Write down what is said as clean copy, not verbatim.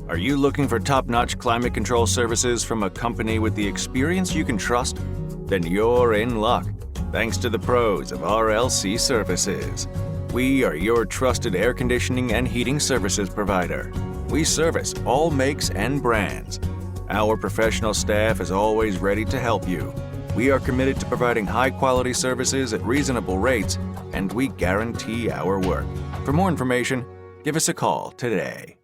Are you looking for top-notch climate control services from a company with the experience you can trust? Then you're in luck, thanks to the pros of RLC Services. We are your trusted air conditioning and heating services provider. We service all makes and brands. Our professional staff is always ready to help you. We are committed to providing high-quality services at reasonable rates, and we guarantee our work. For more information, give us a call today.